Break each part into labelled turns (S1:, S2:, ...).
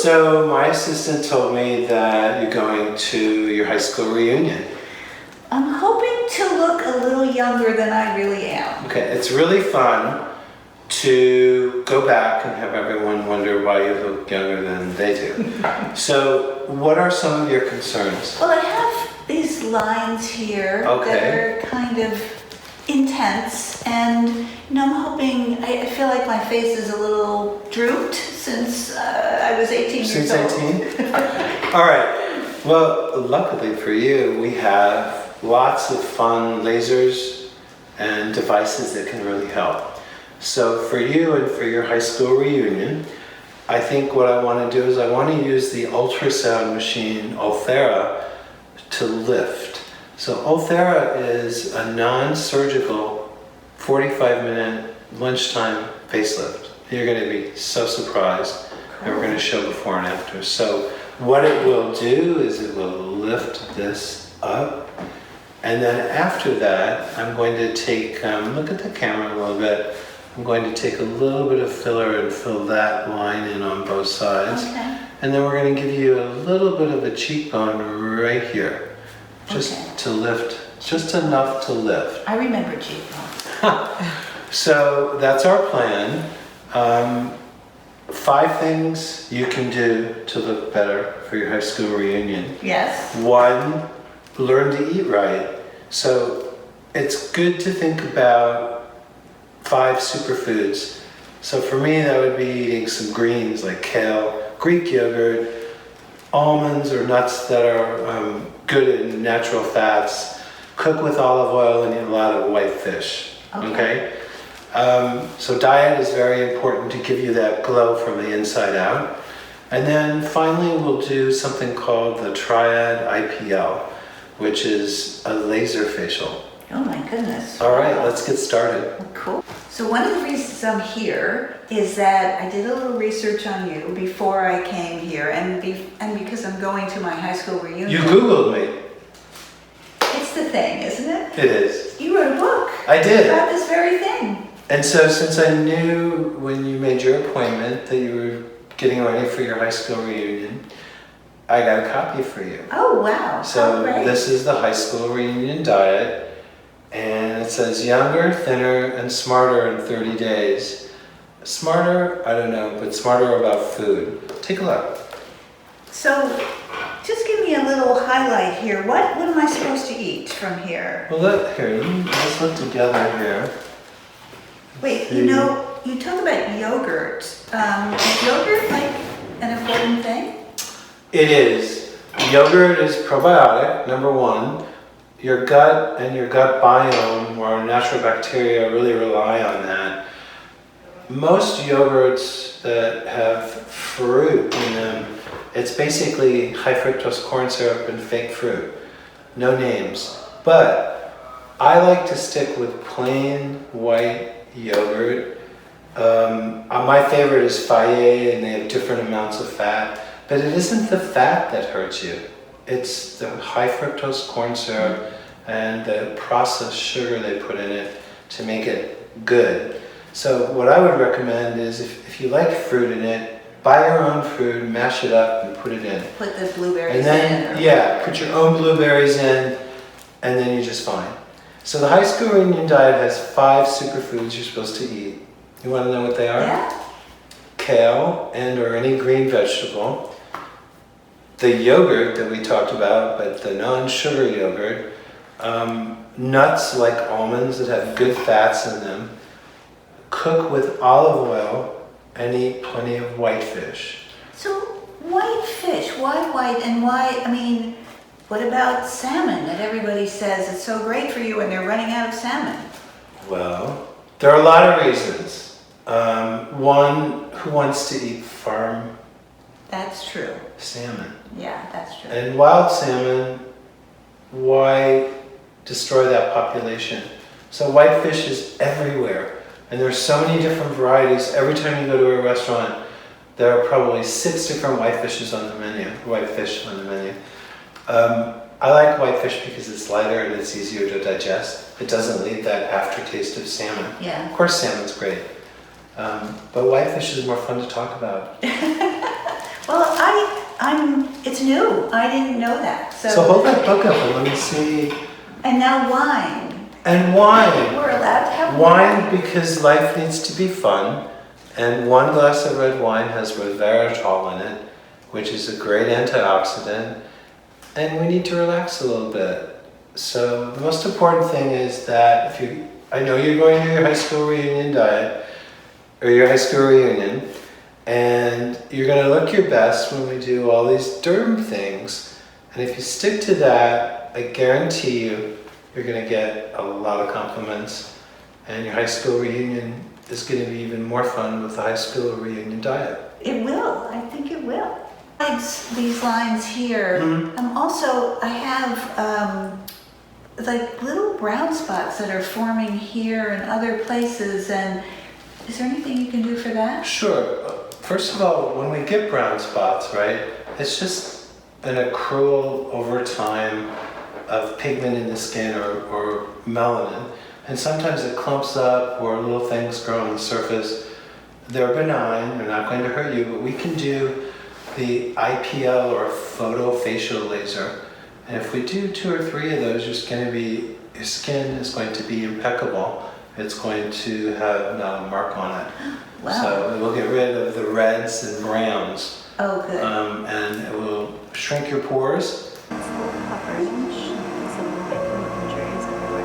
S1: So my assistant told me that you're going to your high school reunion.
S2: I'm hoping to look a little younger than I really am.
S1: Okay, it's really fun to go back and have everyone wonder why you look younger than they do. So what are some of your concerns?
S2: Well, I have these lines here that are kind of intense, and I'm hoping, I feel like my face is a little drooped since I was 18 years old.
S1: Since 18? All right. Well, luckily for you, we have lots of fun lasers and devices that can really help. So for you and for your high school reunion, I think what I want to do is I want to use the ultrasound machine, Ulthera, to lift. So Ulthera is a non-surgical 45-minute lunchtime facelift. You're going to be so surprised, and we're going to show before and after. So what it will do is it will lift this up, and then after that I'm going to take, look at the camera a little bit, I'm going to take a little bit of filler and fill that line in on both sides.
S2: Okay.
S1: And then we're going to give you a little bit of a cheekbone right here. Just to lift, just enough to lift.
S2: I remember cheekbones.
S1: So that's our plan. 5 things you can do to look better for your high school reunion.
S2: Yes.
S1: 1, learn to eat right. So it's good to think about 5 superfoods. So for me, that would be eating some greens like kale, Greek yogurt, almonds or nuts that are good in natural fats, cook with olive oil, and eat a lot of white fish. Okay? So diet is very important to give you that glow from the inside out. And then finally we'll do something called the Triad IPL, which is a laser facial.
S2: Oh my goodness.
S1: All right, let's get started.
S2: Cool. So one of the reasons I'm here is that I did a little research on you before I came here, and because I'm going to my high school reunion.
S1: You Googled me.
S2: It's the thing, isn't it?
S1: It is.
S2: You wrote a book.
S1: I did.
S2: About this very thing.
S1: And so since I knew when you made your appointment that you were getting ready for your high school reunion, I got a copy for you.
S2: Oh, wow.
S1: So
S2: great.
S1: this is the high school reunion diet. And it says younger, thinner, and smarter in 30 days. Smarter, I don't know, but smarter about food. Take a look.
S2: So just give me a little highlight here. What am I supposed to eat from here?
S1: Well, let's look together here.
S2: Wait, you talk about yogurt. Is yogurt like an important thing?
S1: It is. Yogurt is probiotic, number 1. Your gut and your gut biome or natural bacteria really rely on that. Most yogurts that have fruit in them, it's basically high fructose corn syrup and fake fruit. No names. But I like to stick with plain white yogurt. My favorite is Fage, and they have different amounts of fat. But it isn't the fat that hurts you. It's the high fructose corn syrup and the processed sugar they put in it to make it good. So what I would recommend is if you like fruit in it, buy your own fruit, mash it up and put it in.
S2: Put the blueberries
S1: and then,
S2: in?
S1: Put your own blueberries in, and then you're just fine. So the high school reunion diet has 5 superfoods you're supposed to eat. You want to know what they are?
S2: Yeah.
S1: Kale and or any green vegetable. The yogurt that we talked about, but the non-sugar yogurt. Nuts like almonds that have good fats in them. Cook with olive oil and eat plenty of white fish.
S2: So white fish, why white and why, what about salmon that everybody says it's so great for you and they're running out of salmon?
S1: Well, there are a lot of reasons. 1, who wants to eat farm
S2: That's true.
S1: salmon?
S2: Yeah, that's true.
S1: And wild salmon, why destroy that population? So white fish is everywhere, and there's so many different varieties. Every time you go to a restaurant, there are probably 6 different white fish on the menu. I like white fish because it's lighter and it's easier to digest. It doesn't leave that aftertaste of salmon.
S2: Yeah.
S1: Of course, salmon's great, but white fish is more fun to talk about.
S2: Well, It's new. I didn't know that.
S1: So hold that book up and let me see.
S2: And now wine.
S1: And wine.
S2: We're allowed to have
S1: Wine because life needs to be fun. And one glass of red wine has resveratrol in it, which is a great antioxidant. And we need to relax a little bit. So the most important thing is that I know you're going to your high school reunion diet, or your high school reunion, and you're going to look your best when we do all these derm things. And if you stick to that, I guarantee you're going to get a lot of compliments, and your high school reunion is going to be even more fun with the high school reunion diet.
S2: It will. I think it will. Besides these lines here, I have like little brown spots that are forming here and other places. And is there anything you can do for that?
S1: Sure. First of all, when we get brown spots, right, it's just an accrual over time of pigment in the skin or melanin. And sometimes it clumps up or little things grow on the surface. They're benign, they're not going to hurt you, but we can do the IPL or photofacial laser. And if we do 2 or 3 of those, your skin is going to be impeccable. It's going to have not a mark on it.
S2: Wow.
S1: So it will get rid of the reds and browns.
S2: Oh, good.
S1: And it will shrink your pores.
S3: It's a little coverage, some micro injuries everywhere.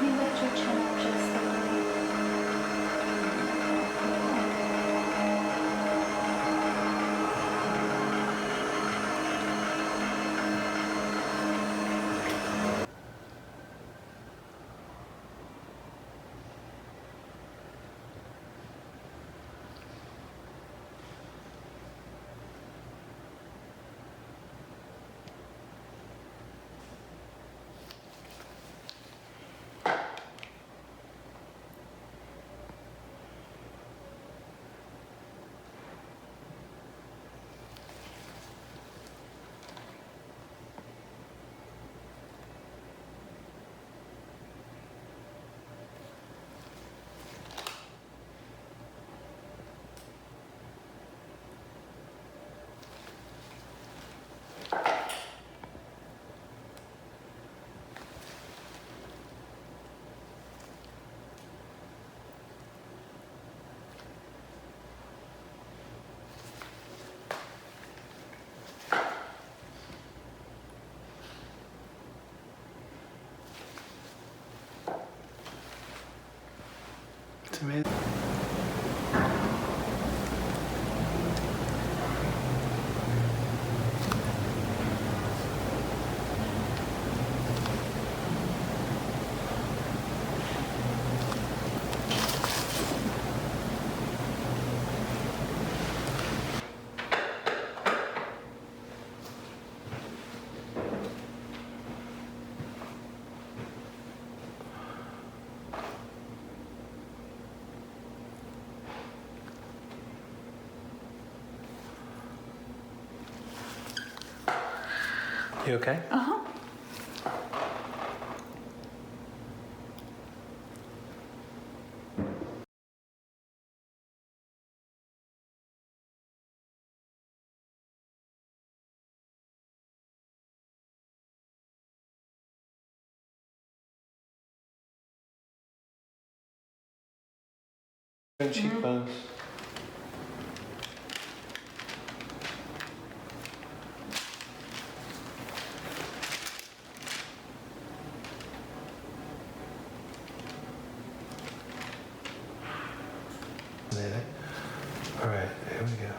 S3: You let your chin up just a little.
S1: It's amazing. You okay?
S2: Uh-huh.
S1: Cheekbones. All right, here we go.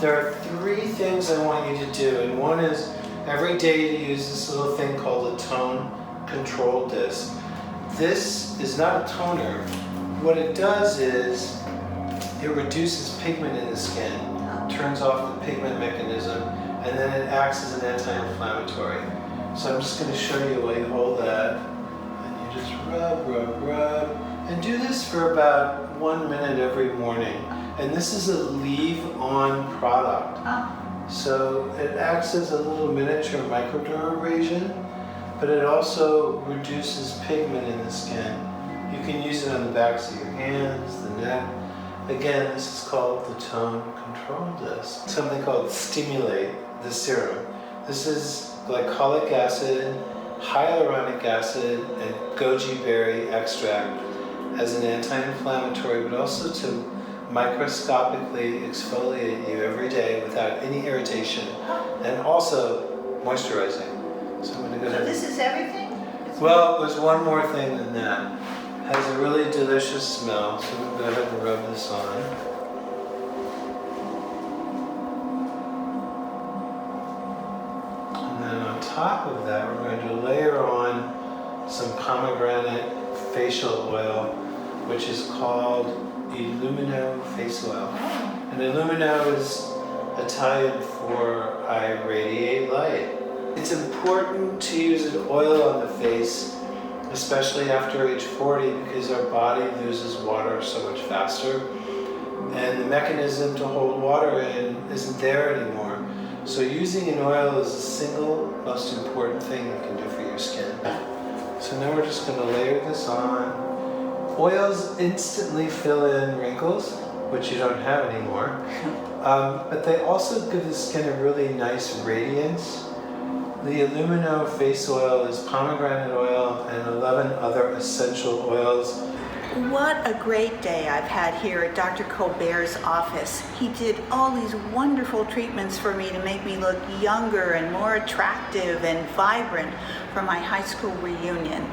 S1: There are 3 things I want you to do, and one is every day to use this little thing called a tone control disc. This is not a toner. What it does is it reduces pigment in the skin, turns off the pigment mechanism, and then it acts as an anti-inflammatory. So I'm just going to show you while you hold that, and you just rub, rub, rub, and do this for about 1 minute every morning. And this is a leave-on product. So it acts as a little miniature microdermabrasion, but it also reduces pigment in the skin. You can use it on the backs of your hands, the neck. Again, this is called the tone control disc. Something called Stimulate, the serum. This is glycolic acid, hyaluronic acid, and goji berry extract as an anti-inflammatory, but also to microscopically exfoliate you every day without any irritation, and also moisturizing. So I'm going to go ahead.
S2: So this is everything?
S1: Well, there's one more thing than that. It has a really delicious smell, so I'm going to go ahead and rub this on. And then on top of that, we're going to layer on some pomegranate facial oil, which is called Illumino face oil. And Illumino is Italian for I radiate light. It's important to use an oil on the face, especially after age 40, because our body loses water so much faster. And the mechanism to hold water in isn't there anymore. So using an oil is the single most important thing you can do for your skin. So now we're just going to layer this on. Oils instantly fill in wrinkles, which you don't have anymore, but they also give the skin a really nice radiance. The Illumino face oil is pomegranate oil and 11 other essential oils.
S2: What a great day I've had here at Dr. Colbert's office. He did all these wonderful treatments for me to make me look younger and more attractive and vibrant for my high school reunion.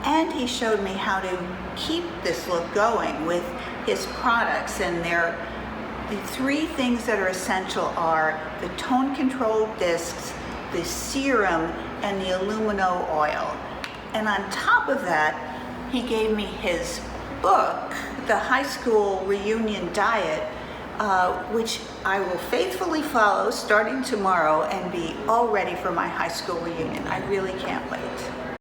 S2: And he showed me how to keep this look going with his products, and the 3 things that are essential are the tone control discs, the serum, and the Illumino oil. And on top of that, he gave me his book, The High School Reunion Diet, which I will faithfully follow starting tomorrow and be all ready for my high school reunion. I really can't wait.